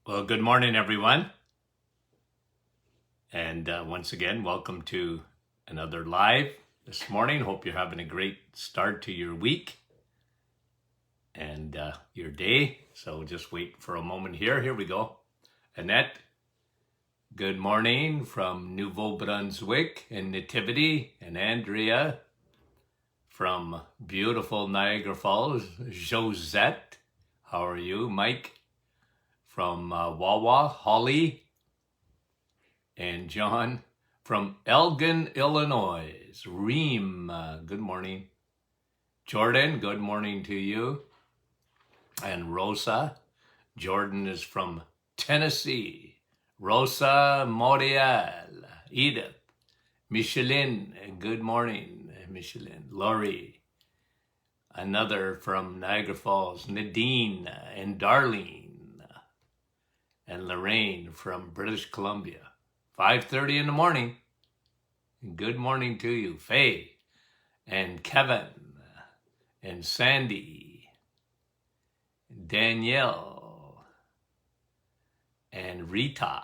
Well, good morning, everyone. And once again, welcome to another live this morning. Hope you're having a great start to your week and your day. So just wait for a moment here. Here we go. Annette, good morning from Nouveau Brunswick and Nativity. And Andrea from beautiful Niagara Falls. Josette, how are you? Mike from Wawa. Holly. And John from Elgin, Illinois. Reem, good morning. Jordan, good morning to you. And Rosa, Jordan is from Tennessee. Rosa Morial, Edith, Micheline, good morning, Micheline. Laurie, another from Niagara Falls. Nadine and Darlene, and Lorraine from British Columbia. 5:30 in the morning. Good morning to you, Faye and Kevin and Sandy, Danielle and Rita.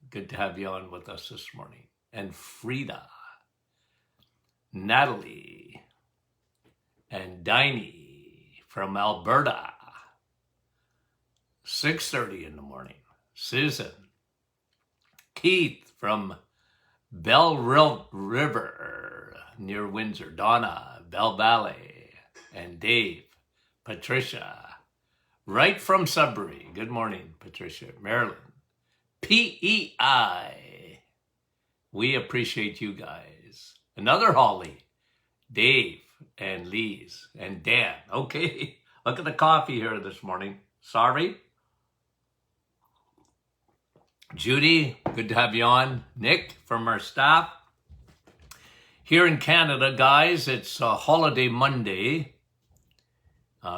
Good to have you on with us this morning. And Frida, Natalie, and Diney from Alberta. 6:30 in the morning. Susan, Keith from Bell River near Windsor. Donna, Bell Valley, and Dave, Patricia, right from Sudbury. Good morning, Patricia. Marilyn, PEI. We appreciate you guys. Another Holly, Dave, and Lise, and Dan. Okay, look at the coffee here this morning. Sorry. Judy, good to have you on. Nick from our staff. Here in Canada, guys, it's a holiday Monday.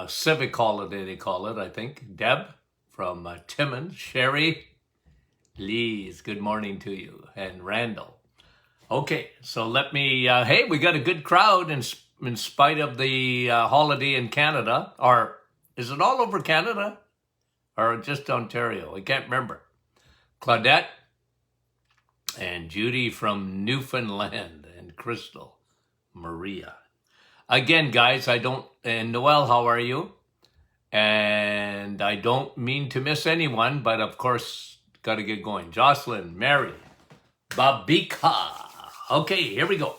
Civic holiday, they call it, I think. Deb from Timmins. Sherry, Lise, good morning to you. And Randall. Okay, so let me, hey, we got a good crowd in spite of the holiday in Canada. Or is it all over Canada? Or just Ontario? I can't remember. Claudette and Judy from Newfoundland and Crystal, Maria. Again, guys, and Noel, how are you? And I don't mean to miss anyone, but of course, got to get going. Jocelyn, Mary, Babika. Okay, here we go.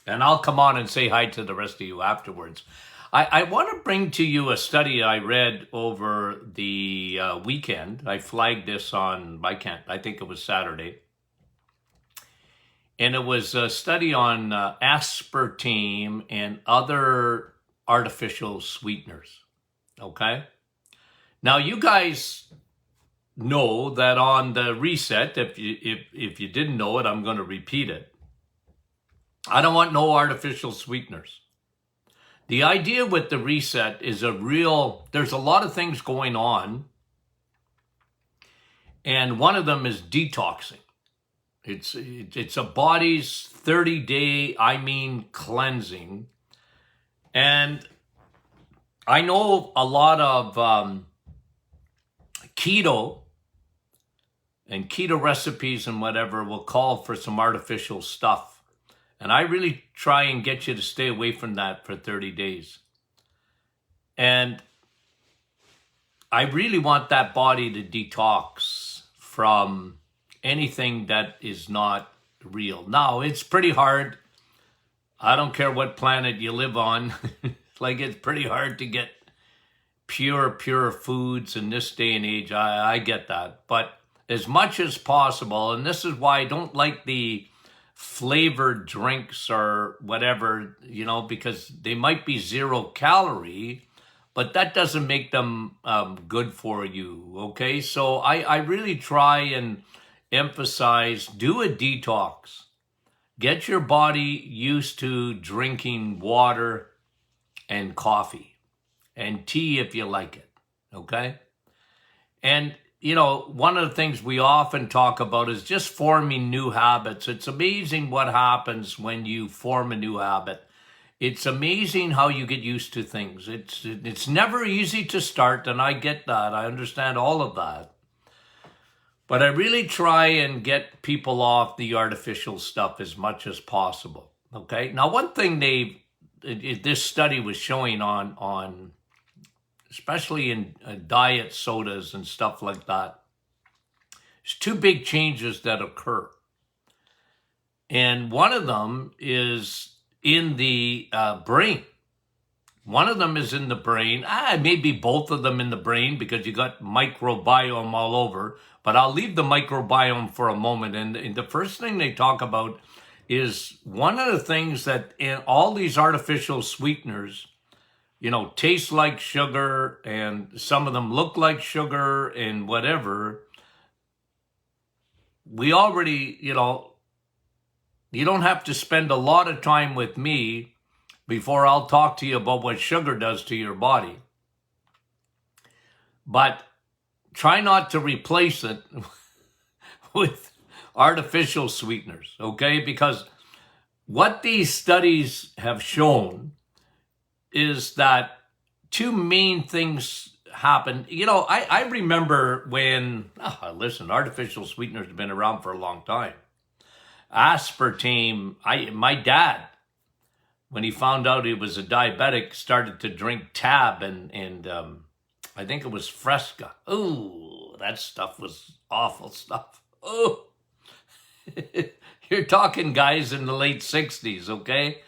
And I'll come on and say hi to the rest of you afterwards. I want to bring to you a study I read over the weekend. I flagged this on, I think it was Saturday. And it was a study on aspartame and other artificial sweeteners. Okay? Now, you guys know that on the reset, if you didn't know it, I'm going to repeat it. I don't want no artificial sweeteners. The idea with the reset is there's a lot of things going on. And one of them is detoxing. It's a body's 30-day, cleansing. And I know a lot of keto and keto recipes and whatever will call for some artificial stuff. And I really try and get you to stay away from that for 30 days. And I really want that body to detox from anything that is not real. Now, it's pretty hard. I don't care what planet you live on. It's pretty hard to get pure foods in this day and age. I get that. But as much as possible, and this is why I don't like the flavored drinks or whatever, because they might be 0 calorie, but that doesn't make them good for you, okay? So I really try and emphasize, do a detox. Get your body used to drinking water and coffee and tea if you like it, okay? And one of the things we often talk about is just forming new habits. It's amazing what happens when you form a new habit. It's amazing how you get used to things. It's never easy to start, and I get that. I understand all of that. But I really try and get people off the artificial stuff as much as possible. Okay. Now, one thing this study was showing on especially in diet sodas and stuff like that, there's two big changes that occur. And one of them is in the brain. One of them is in the brain. Maybe both of them in the brain because you got microbiome all over. But I'll leave the microbiome for a moment. And the first thing they talk about is one of the things that in all these artificial sweeteners, taste like sugar and some of them look like sugar and whatever. We already, you don't have to spend a lot of time with me before I'll talk to you about what sugar does to your body. But try not to replace it with artificial sweeteners, okay? Because what these studies have shown is that two main things happen. I remember when, listen, artificial sweeteners have been around for a long time. Aspartame, my dad, when he found out he was a diabetic, started to drink Tab and I think it was Fresca. Oh, that stuff was awful stuff. Oh, you're talking guys in the late 60s, okay?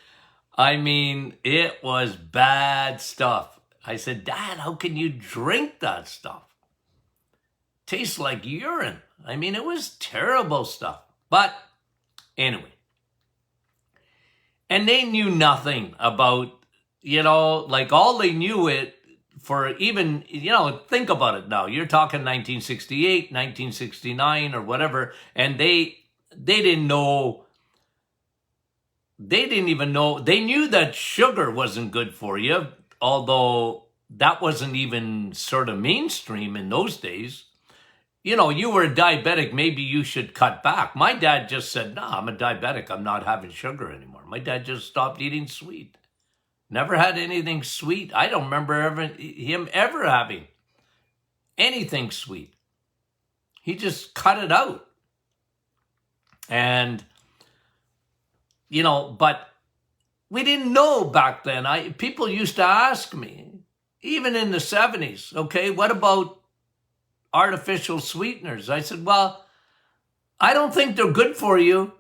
I mean, it was bad stuff. I said, Dad, how can you drink that stuff? Tastes like urine. I mean, it was terrible stuff. But anyway, and they knew nothing about, all they knew it for even, think about it now. You're talking 1968, 1969 or whatever, and they didn't know, they didn't even know, they knew that sugar wasn't good for you, although that wasn't even sort of mainstream in those days. You were a diabetic, maybe you should cut back. My dad just said, no, I'm a diabetic. I'm not having sugar anymore. My dad just stopped eating sweet. Never had anything sweet. I don't remember him ever having anything sweet. He just cut it out. And, but we didn't know back then. People used to ask me, even in the 70s, okay, what about artificial sweeteners? I said, well, I don't think they're good for you.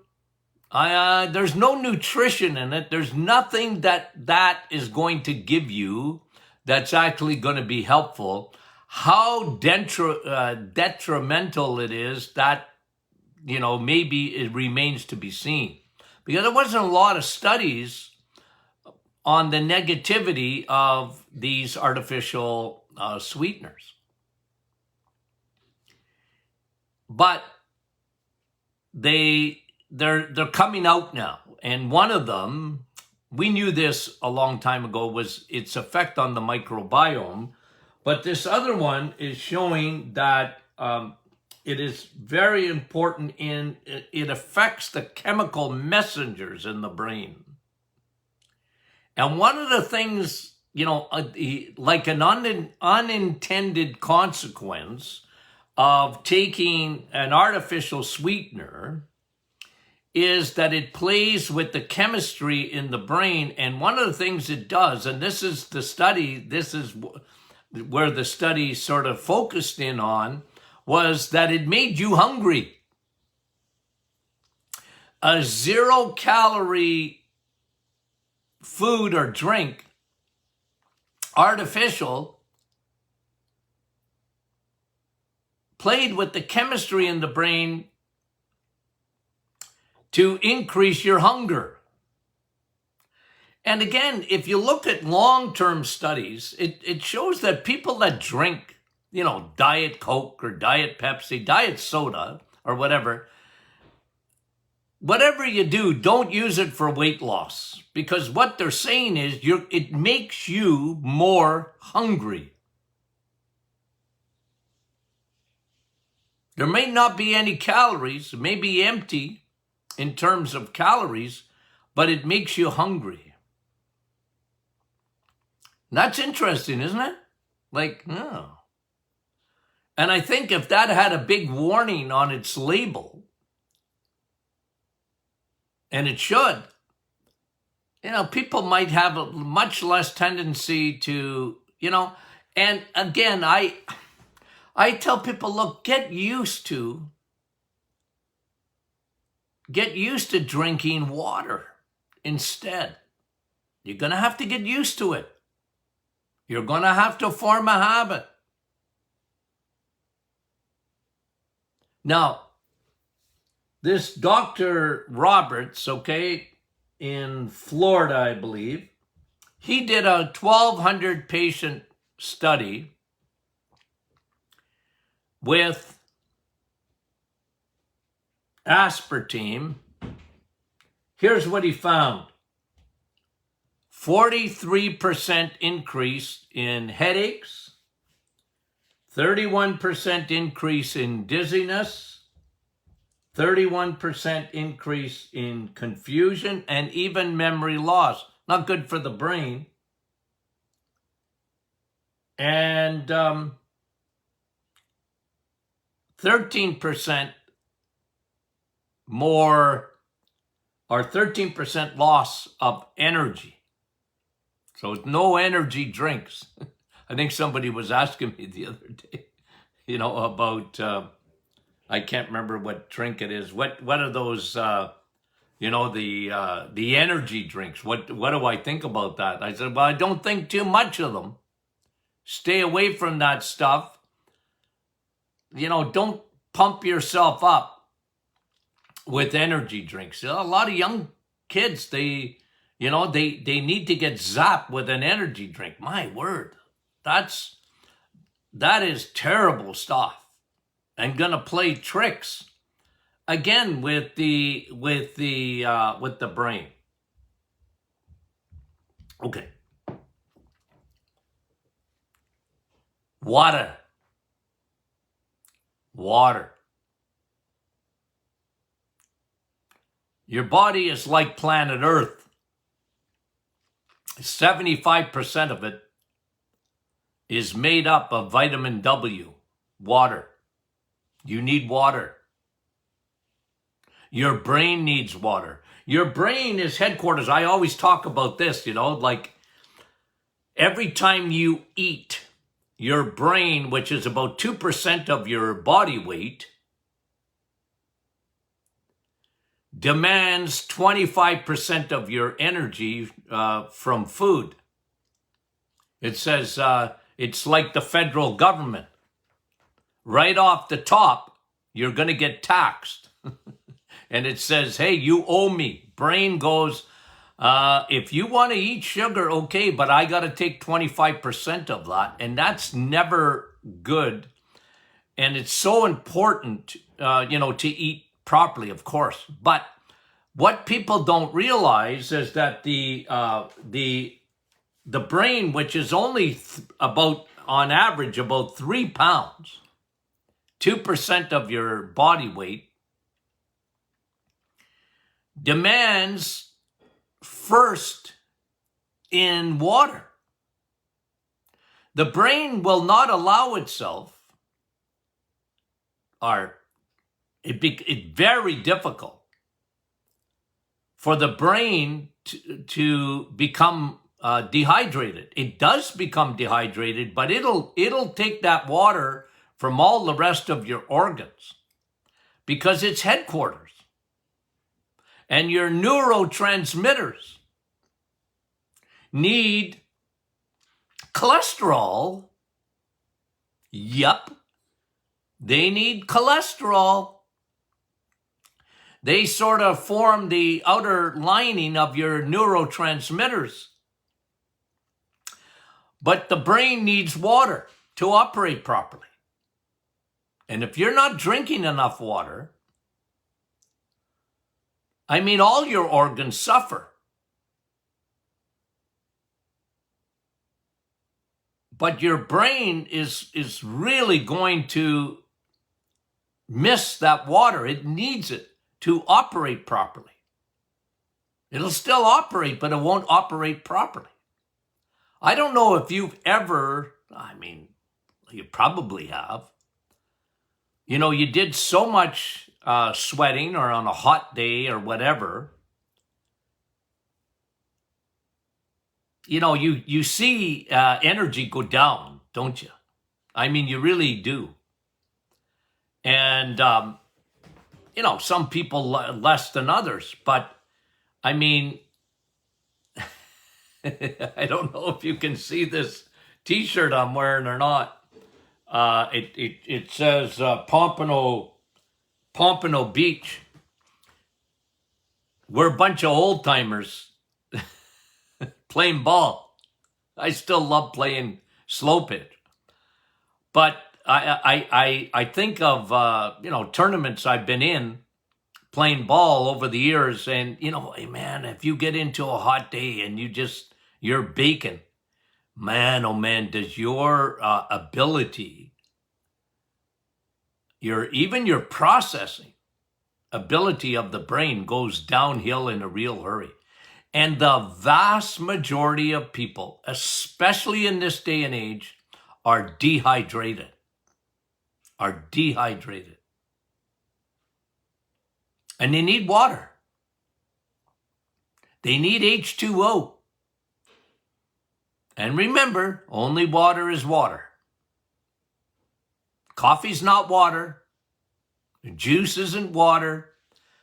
There's no nutrition in it. There's nothing that is going to give you that's actually going to be helpful. How detrimental it is, that, maybe it remains to be seen. Because there wasn't a lot of studies on the negativity of these artificial sweeteners. But they're coming out now. And one of them, we knew this a long time ago, was its effect on the microbiome. But this other one is showing that it is very important it affects the chemical messengers in the brain. And one of the things, like an unintended consequence of taking an artificial sweetener is that it plays with the chemistry in the brain. And one of the things it does, and this is where the study sort of focused in on, was that it made you hungry. A 0-calorie food or drink, artificial, played with the chemistry in the brain to increase your hunger. And again, if you look at long-term studies, it shows that people that drink, Diet Coke or Diet Pepsi, Diet Soda or whatever you do, don't use it for weight loss. Because what they're saying is it makes you more hungry. There may not be any calories, it may be empty in terms of calories, but it makes you hungry. That's interesting, isn't it? And I think if that had a big warning on its label, and it should, people might have a much less tendency to, and again, I tell people, look, get used to drinking water instead. You're going to have to get used to it. You're going to have to form a habit. Now, this Dr. Roberts, in Florida, I believe, he did a 1,200 patient study with aspartame. Here's what he found. 43% increase in headaches, 31% increase in dizziness, 31% increase in confusion, and even memory loss. Not good for the brain. And 13% more, or 13% loss of energy. So no energy drinks. I think somebody was asking me the other day, about, I can't remember what drink it is. What are those, the energy drinks? What do I think about that? I said, well, I don't think too much of them. Stay away from that stuff. Don't pump yourself up with energy drinks. A lot of young kids, they need to get zapped with an energy drink. My word, that is terrible stuff, and gonna play tricks again with the brain. Okay, water. Your body is like planet Earth. 75% of it is made up of vitamin W, water. You need water. Your brain needs water. Your brain is headquarters. I always talk about this, like every time you eat, your brain, which is about 2% of your body weight, demands 25% of your energy from food. It says it's like the federal government. Right off the top, you're going to get taxed. And it says, hey, you owe me. Brain goes, if you want to eat sugar, okay, but I got to take 25% of that. And that's never good. And it's so important, to eat properly, of course. But what people don't realize is that the brain, which is only on average, about 3 pounds, 2% of your body weight, demands first in water. The brain will not allow itself, it's very difficult for the brain to become dehydrated. It does become dehydrated, but it'll take that water from all the rest of your organs because it's headquarters. And your neurotransmitters need cholesterol. Yep, they need cholesterol. They sort of form the outer lining of your neurotransmitters. But the brain needs water to operate properly. And if you're not drinking enough water, all your organs suffer. But your brain is really going to miss that water. It needs it to operate properly. It'll still operate, but it won't operate properly. I don't know if you've ever, you probably have, you know, you did so much sweating or on a hot day or whatever, you know, you see energy go down, don't you? I mean, you really do. And, you know, some people less than others, but I mean, I don't know if you can see this t-shirt I'm wearing or not. It says Pompano Beach. We're a bunch of old timers playing ball. I still love playing slow pitch, but I think of you know, tournaments I've been in playing ball over the years, and you know, hey man, if you get into a hot day and you're baking, man, oh man, does your ability, even your processing ability of the brain goes downhill in a real hurry. And the vast majority of people, especially in this day and age, are dehydrated. And they need water. They need H2O. And remember, only water is water. Coffee's not water. Juice isn't water.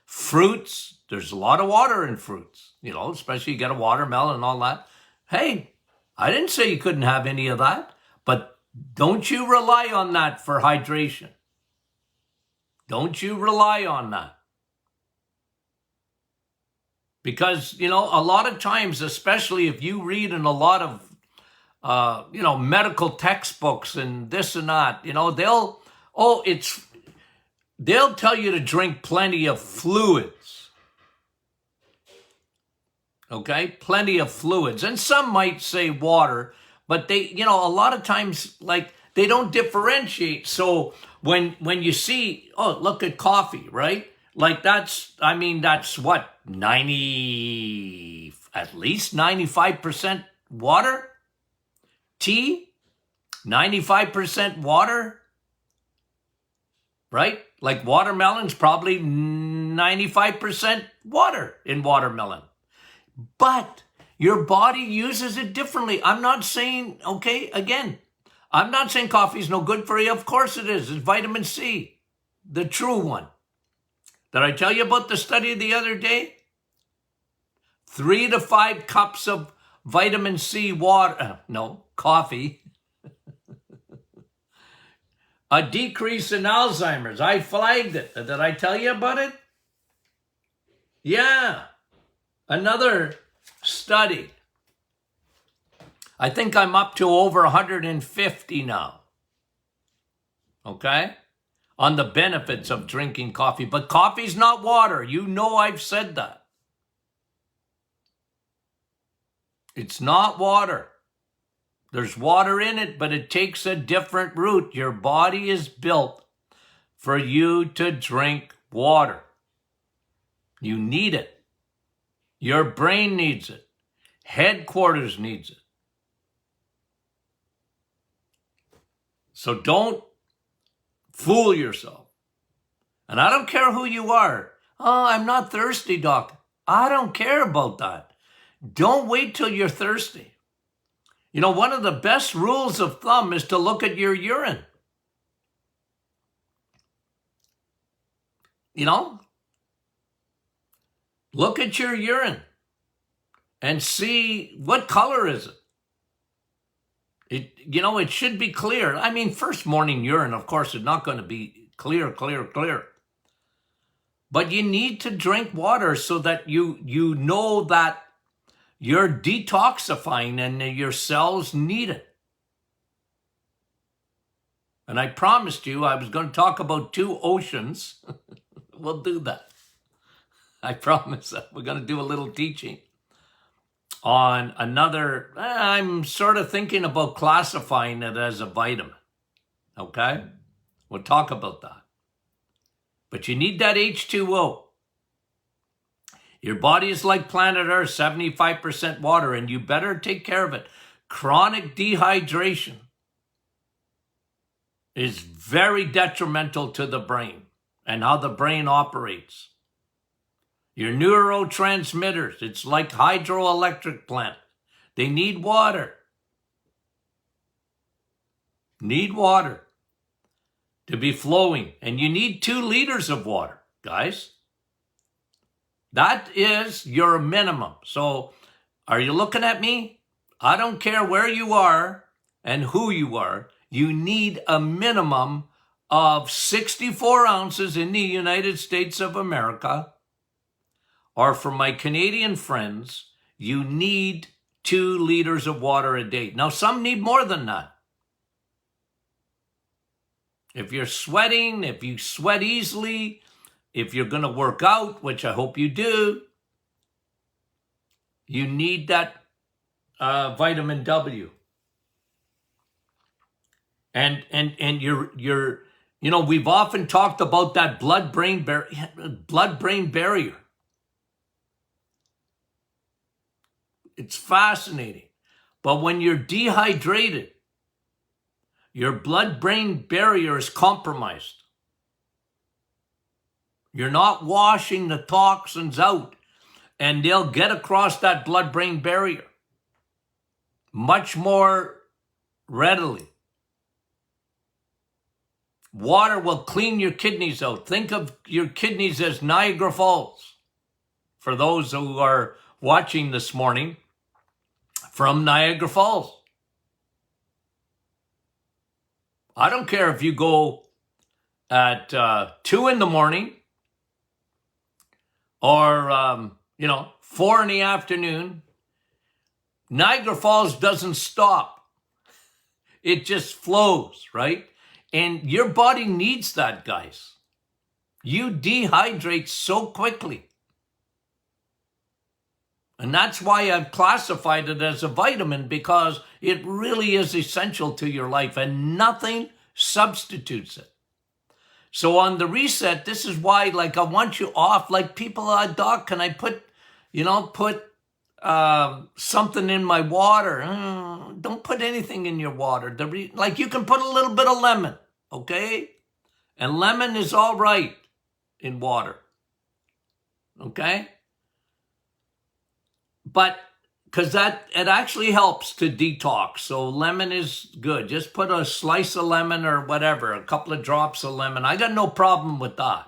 Fruits, there's a lot of water in fruits, you know, especially you get a watermelon and all that. Hey, I didn't say you couldn't have any of that, but don't you rely on that for hydration. Don't you rely on that. Because, you know, a lot of times, especially if you read in a lot of, you know, medical textbooks and this and that, you know, they'll tell you to drink plenty of fluids. Okay, plenty of fluids. And some might say water, but they, you know, a lot of times, like, they don't differentiate. So when you see, oh, look at coffee, right? Like that's what, at least 95% water? Tea, 95% water, right? Like watermelon's probably 95% water in watermelon. But your body uses it differently. I'm not saying, okay, again, I'm not saying coffee's no good for you. Of course it is. It's vitamin C, the true one. Did I tell you about the study the other day? 3 to 5 cups of vitamin C coffee. A decrease in Alzheimer's. I flagged it. Did I tell you about it? Yeah. Another study. I think I'm up to over 150 now. Okay? On the benefits of drinking coffee. But coffee's not water. You know I've said that. It's not water. There's water in it, but it takes a different route. Your body is built for you to drink water. You need it. Your brain needs it. Headquarters needs it. So don't fool yourself. And I don't care who you are. Oh, I'm not thirsty, doc. I don't care about that. Don't wait till you're thirsty. You know, one of the best rules of thumb is to look at your urine. You know? Look at your urine and see what color is it. It should be clear. I mean, first morning urine, of course, is not going to be clear. But you need to drink water so that you know that you're detoxifying and your cells need it. And I promised you I was going to talk about 2 oceans. We'll do that. I promise that we're going to do a little teaching on another. I'm sort of thinking about classifying it as a vitamin. Okay? We'll talk about that. But you need that H2O. Your body is like planet Earth, 75% water, and you better take care of it. Chronic dehydration is very detrimental to the brain and how the brain operates. Your neurotransmitters, it's like hydroelectric plant. They need water. Need water to be flowing. And you need 2 liters of water, guys. That is your minimum. So are you looking at me? I don't care where you are and who you are. You need a minimum of 64 ounces in the United States of America. Or for my Canadian friends, you need 2 liters of water a day. Now, some need more than that. If you're sweating, if you sweat easily, if you're going to work out, which I hope you do, you need that vitamin W. And you're we've often talked about that blood-brain barrier. It's fascinating. But when you're dehydrated, your blood-brain barrier is compromised. You're not washing the toxins out, and they'll get across that blood-brain barrier much more readily. Water will clean your kidneys out. Think of your kidneys as Niagara Falls. For those who are watching this morning from Niagara Falls. I don't care if you go at 2 in the morning or, 4 in the afternoon. Niagara Falls doesn't stop. It just flows, right? And your body needs that, guys. You dehydrate so quickly. And that's why I've classified it as a vitamin, because it really is essential to your life and nothing substitutes it. So on the reset, this is why, I want you off. People, Doc, can I put something in my water? Don't put anything in your water. You can put a little bit of lemon, okay? And lemon is all right in water, okay? But because it actually helps to detox. So lemon is good. Just put a slice of lemon or whatever, a couple of drops of lemon. I got no problem with that.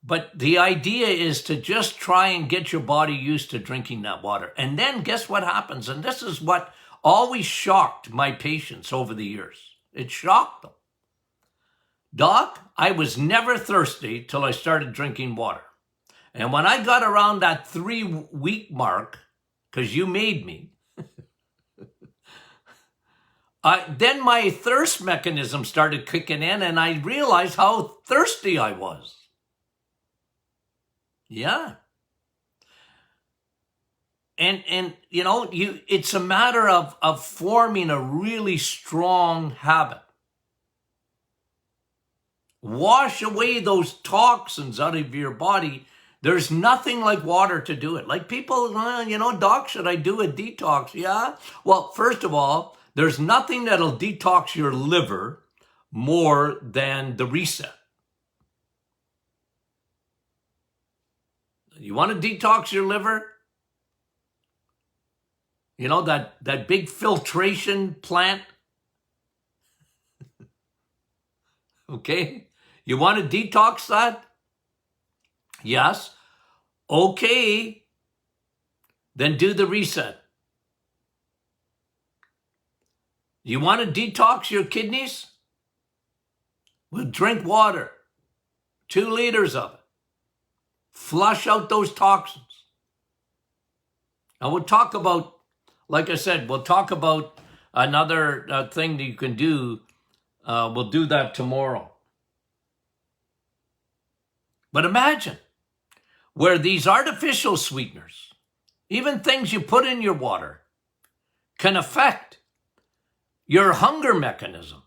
But the idea is to just try and get your body used to drinking that water. And then guess what happens? And this is what always shocked my patients over the years. It shocked them. Doc, I was never thirsty till I started drinking water. And when I got around that 3-week mark, because you made me, then my thirst mechanism started kicking in, and I realized how thirsty I was. Yeah. And it's a matter of forming a really strong habit. Wash away those toxins out of your body. There's nothing like water to do it. People, Doc, should I do a detox? Yeah. Well, first of all, there's nothing that'll detox your liver more than the reset. You want to detox your liver? That big filtration plant? Okay. You want to detox that? Yes. Okay. Then do the reset. You want to detox your kidneys? Well, drink water. 2 liters of it. Flush out those toxins. And we'll talk about, like I said, we'll talk about another thing that you can do. We'll do that tomorrow. But imagine where these artificial sweeteners, even things you put in your water, can affect your hunger mechanism,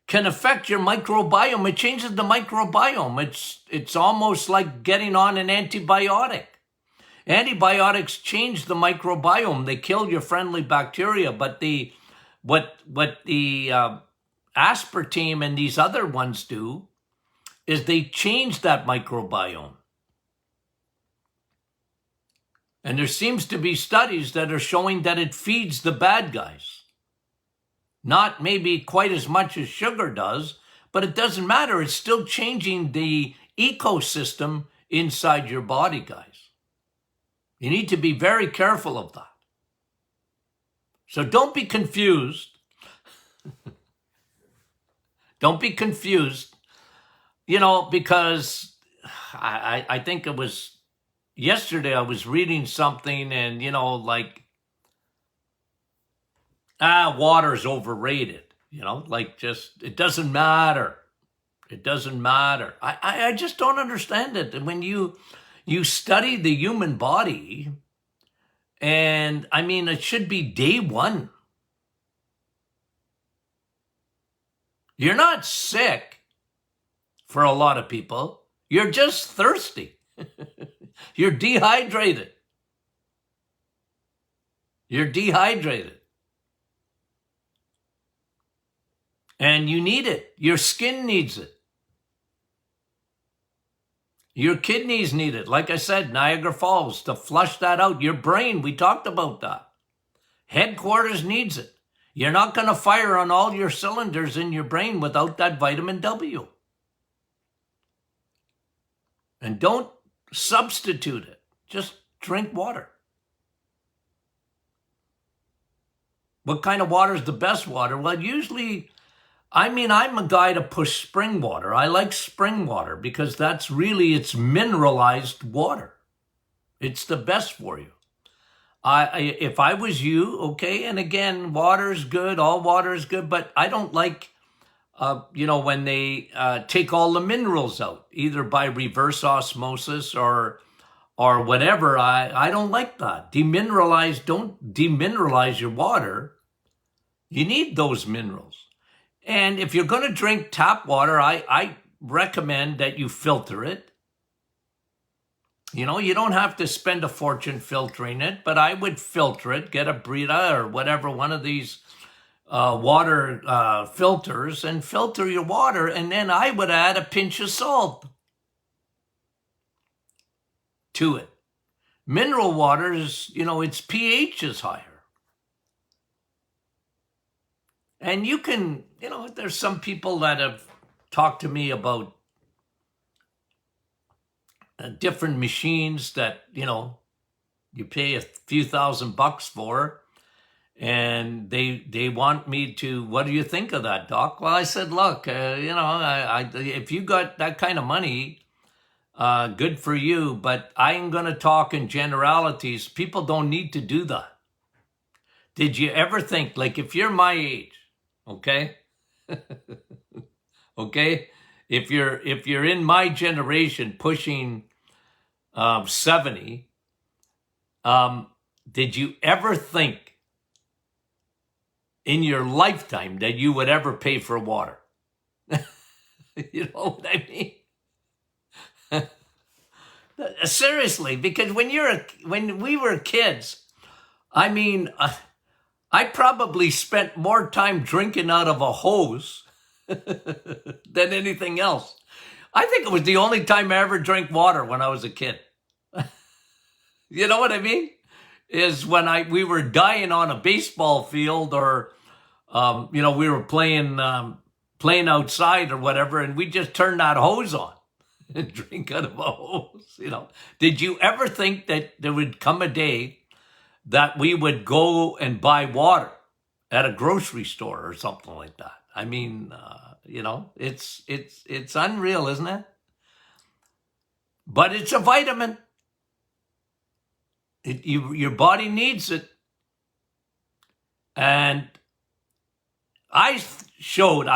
can affect your microbiome. It changes the microbiome. It's almost like getting on an antibiotic. Antibiotics change the microbiome. They kill your friendly bacteria, but the What the aspartame and these other ones do is they change that microbiome. And there seems to be studies that are showing that it feeds the bad guys. Not maybe quite as much as sugar does, but it doesn't matter. It's still changing the ecosystem inside your body, guys. You need to be very careful of that. So don't be confused. Don't be confused, because I think it was yesterday I was reading something and, water's overrated, it doesn't matter. It doesn't matter. I just don't understand it. And when you study the human body, and it should be day one. You're not sick for a lot of people. You're just thirsty. You're dehydrated. You're dehydrated. And you need it. Your skin needs it. Your kidneys need it. Like I said, Niagara Falls, to flush that out. Your brain, we talked about that. Headquarters needs it. You're not going to fire on all your cylinders in your brain without that vitamin W. And don't substitute it. Just drink water. What kind of water is the best water? Well, usually, I'm a guy to push spring water. I like spring water because it's mineralized water. It's the best for you. If I was you, okay, and again, water's good, all water is good, but I don't like, when they take all the minerals out, either by reverse osmosis or whatever. I don't like that. Don't demineralize your water. You need those minerals. And if you're going to drink tap water, I recommend that you filter it. You don't have to spend a fortune filtering it, but I would filter it, get a Brita or whatever, one of these water filters, and filter your water. And then I would add a pinch of salt to it. Mineral water is, its pH is higher. And you can, there's some people that have talked to me about different machines that, you pay a few $1,000 for, and they want me to, what do you think of that, Doc? Well, I said, look, if you got that kind of money, good for you, but I'm going to talk in generalities. People don't need to do that. Did you ever think, if you're my age, okay? Okay? If you're in my generation pushing 70, did you ever think in your lifetime that you would ever pay for water? You know what I mean? Seriously, because when we were kids, I probably spent more time drinking out of a hose than anything else. I think it was the only time I ever drank water when I was a kid. You know what I mean? Is when we were dying on a baseball field, or we were playing outside or whatever, and we just turned that hose on and drink out of a hose. Did you ever think that there would come a day that we would go and buy water at a grocery store or something like that? It's unreal, isn't it? But it's a vitamin. Your body needs it. And I showed,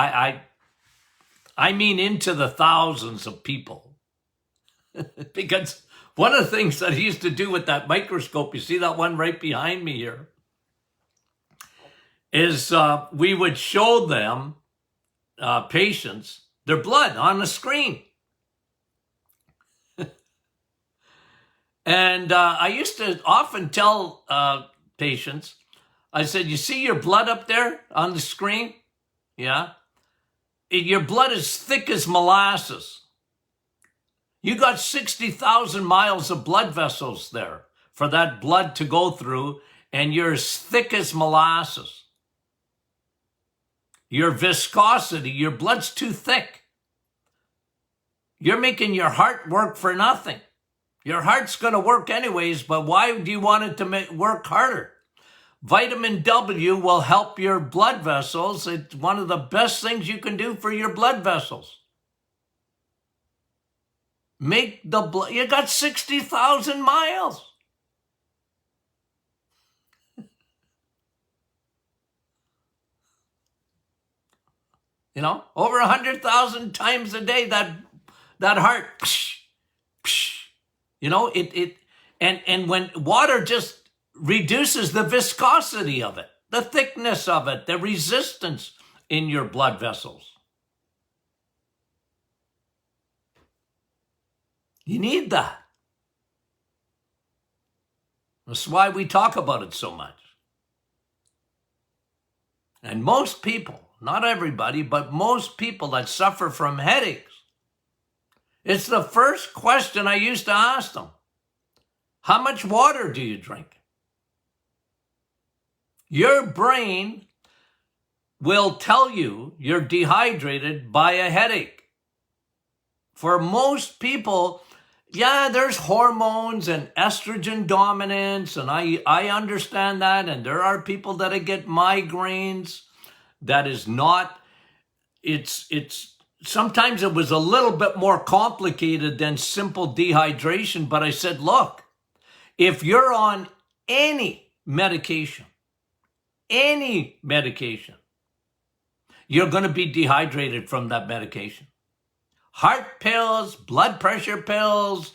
into the thousands of people. Because one of the things that I used to do with that microscope, you see that one right behind me here, is we would show them, patients, their blood on the screen. And I used to often tell patients, I said, you see your blood up there on the screen? Yeah. Your blood is thick as molasses. You got 60,000 miles of blood vessels there for that blood to go through, and you're as thick as molasses. Your viscosity, your blood's too thick. You're making your heart work for nothing. Your heart's going to work anyways, but why do you want it to work harder? Vitamin W will help your blood vessels. It's one of the best things you can do for your blood vessels. Make the blood, you got 60,000 miles. You know, over 100,000 times a day, that heart, you know, and when water just reduces the viscosity of it, the thickness of it, the resistance in your blood vessels. You need that. That's why we talk about it so much. And most people, not everybody, but most people that suffer from headaches, it's the first question I used to ask them. How much water do you drink? Your brain will tell you you're dehydrated by a headache. For most people, yeah, there's hormones and estrogen dominance, and I understand that, and there are people that get migraines. That is not, it's sometimes it was a little bit more complicated than simple dehydration, but I said, look, if you're on any medication, you're going to be dehydrated from that medication. Heart pills, blood pressure pills,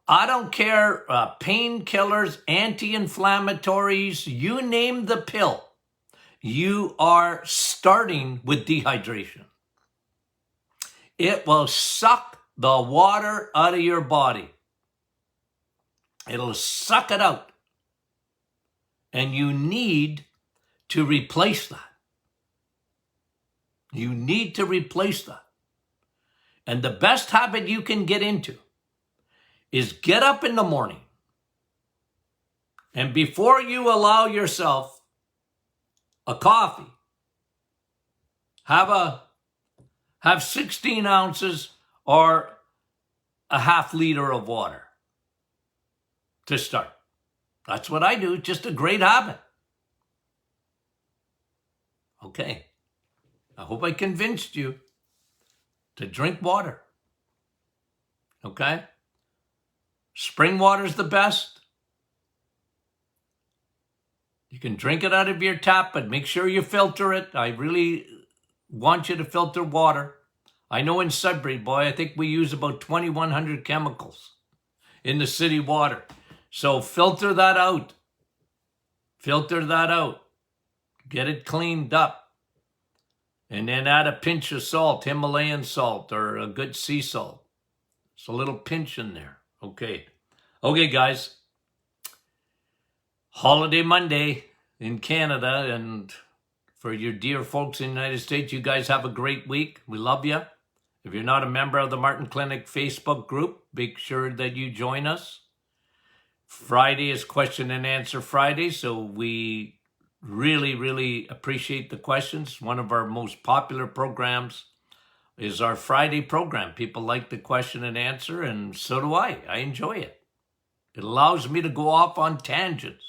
I don't care, painkillers, anti-inflammatories, you name the pill. You are starting with dehydration. It will suck the water out of your body. It'll suck it out. And you need to replace that. You need to replace that. And the best habit you can get into is get up in the morning, and before you allow yourself a coffee, have 16 ounces or a half liter of water to start. That's what I do. It's just a great habit. Okay. I hope I convinced you to drink water. Okay? Spring water's the best. You can drink it out of your tap, but make sure you filter it. I really want you to filter water. I know in Sudbury, boy, I think we use about 2,100 chemicals in the city water. So filter that out. Filter that out. Get it cleaned up. And then add a pinch of salt, Himalayan salt or a good sea salt. It's a little pinch in there. Okay. Okay, guys. Holiday Monday in Canada, and for your dear folks in the United States, you guys have a great week. We love you. If you're not a member of the Martin Clinic Facebook group, make sure that you join us. Friday is question and answer Friday, so we really appreciate the questions. One of our most popular programs is our Friday program. People like the question and answer, and so do I. I enjoy it. It allows me to go off on tangents.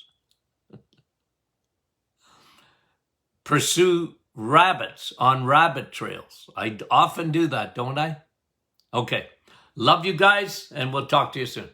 Pursue rabbits on rabbit trails. I often do that, don't I? Okay. Love you guys, and we'll talk to you soon.